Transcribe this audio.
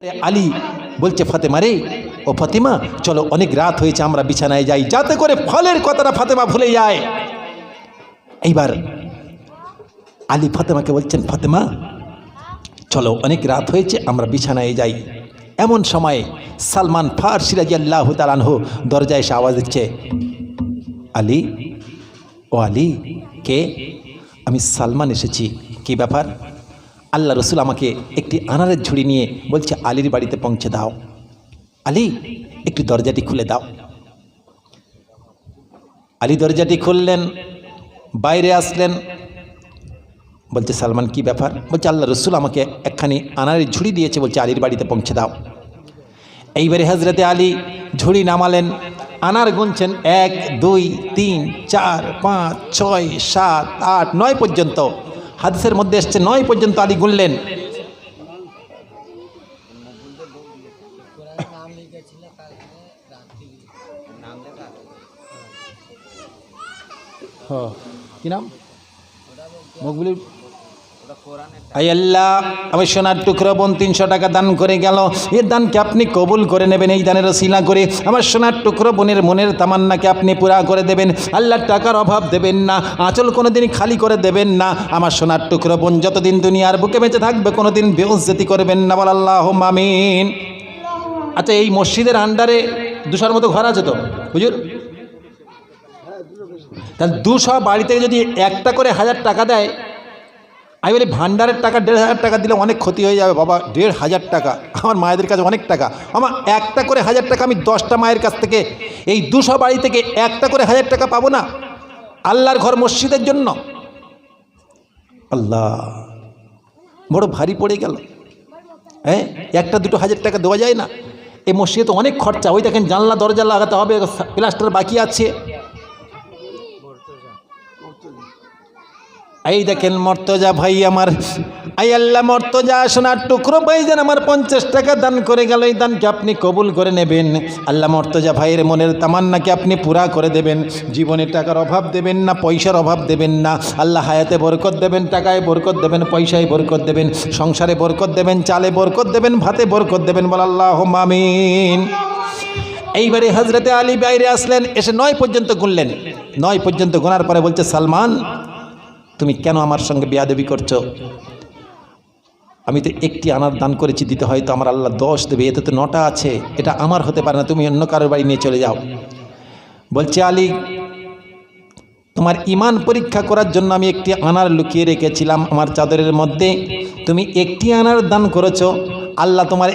আলী বলছে ফাতেমা রে, ও ফাতেমা চলো অনেক রাত হয়েছে, আমরা বিছানায় যাই, যাতে করে ফলের কথাটা ফাতেমা ভুলে যায়। এইবার আলী ফাতেমাকে বলছেন ফাতেমা চলো অনেক রাত হয়েছে, আমরা বিছানায় যাই। এমন সময় সালমান ফারসি রাদিয়াল্লাহু তাআলা আনহু দরজায় এসে আওয়াজ দিচ্ছে, আলী, ও আলী কে? আমি সালমান এসেছি। কি ব্যাপার? আল্লাহ রসুল আমাকে একটি আনারের ঝুড়ি নিয়ে বলছে আলীর বাড়িতে পৌঁছে দাও। আলী একটু দরজাটি খুলে দাও। আলী দরজাটি খুললেন, বাইরে আসলেন, বলছে সালমান কি ব্যাপার? বলছে আল্লাহ রসুল আমাকে একখানি আনারের ঝুড়ি দিয়েছে, বলছে আলীর বাড়িতে পৌঁছে দাও। এইবারে হজরতে আলী ঝুড়ি নামালেন, আনার গুনছেন 1 2 3 4 5 6 7 8 9 পর্যন্ত। হাদিসের মধ্যে এসছে 9 পর্যন্ত আলী গুনলেন। কি নাম? মকবুল। আয় আল্লাহ, আমার সোনার টুকরো বোন 300 টাকা দান করে গেল, এর দানকে আপনি কবুল করে নেবেন। এই দানের ওসিলা করে আমার সোনার টুকরো বোনের মনের তামান্নাকে আপনি পুরা করে দেবেন। আল্লাহ টাকার অভাব দেবেন না, আঁচল কোনোদিন খালি করে দেবেন না। আমার সোনার টুকরো বোন যতদিন দুনিয়ার বুকে বেঁচে থাকবে কোনোদিন বেউজ্জতি করবেন না। বল আল্লাহুম্মা আমিন। আচ্ছা, এই মসজিদের আন্ডারে 200 মতো ঘর আছে তো হুজুর? তাহলে 200 বাড়ি থেকে যদি একটা করে 1000 টাকা দেয়, আমি বলি ভান্ডারের টাকা 1500 টাকা দিলে অনেক ক্ষতি হয়ে যাবে বাবা। 1500 টাকা আমার মায়েদের কাছে অনেক টাকা। আমার একটা করে 1000 টাকা আমি 10টা মায়ের কাছ থেকে, এই 200 বাড়ি থেকে একটা করে 1000 টাকা পাবো না আল্লাহর ঘর মসজিদের জন্য? আল্লাহ, বড় ভারী পড়ে গেল। হ্যাঁ, 1-2 হাজার টাকা দেওয়া যায় না? এই মসজিদে তো অনেক খরচা। ওই দেখেন জানলা দরজা লাগাতে হবে, প্লাস্টার বাকি আছে। এই দেখেন মর্তজা ভাই আমার, আই আল্লাহ মর্তজা সোনার টুকরো ভাই যেন আমার 50 টাকা দান করে গেল, এই দানকে আপনি কবুল করে নেবেন। আল্লাহ মর্তজা ভাইয়ের মনের তামান্নাকে আপনি পুরা করে দেবেন। জীবনে টাকার অভাব দেবেন না, পয়সার অভাব দেবেন না। আল্লাহ হায়াতে বরকত দেবেন, টাকায় বরকত দেবেন, পয়সায় বরকত দেবেন, সংসারে বরকত দেবেন, চালে বরকত দেবেন, ভাতে বরকত দেবেন। বল আল্লাহুম্মা আমিন। এইবারে হজরতে আলী বাইরে আসলেন, এসে 9 পর্যন্ত গুনলেন। 9 পর্যন্ত গোনার পরে বলছে সালমান তুমি কেন আমার সঙ্গে বেয়াদবি করছো? আমি তো একটি আনার দান করেছি, দিতে হয়তো আমার আল্লাহ 10 দেবে, এতে তো 9টা আছে, এটা আমার হতে পারে না, তুমি অন্য কারোর বাড়ি নিয়ে চলে যাও। বলছে আলী তোমার ঈমান পরীক্ষা করার জন্য আমি একটি আনার লুকিয়ে রেখেছিলাম আমার চাদরের মধ্যে, তুমি একটি আনার দান করেছো, আল্লাহ তোমার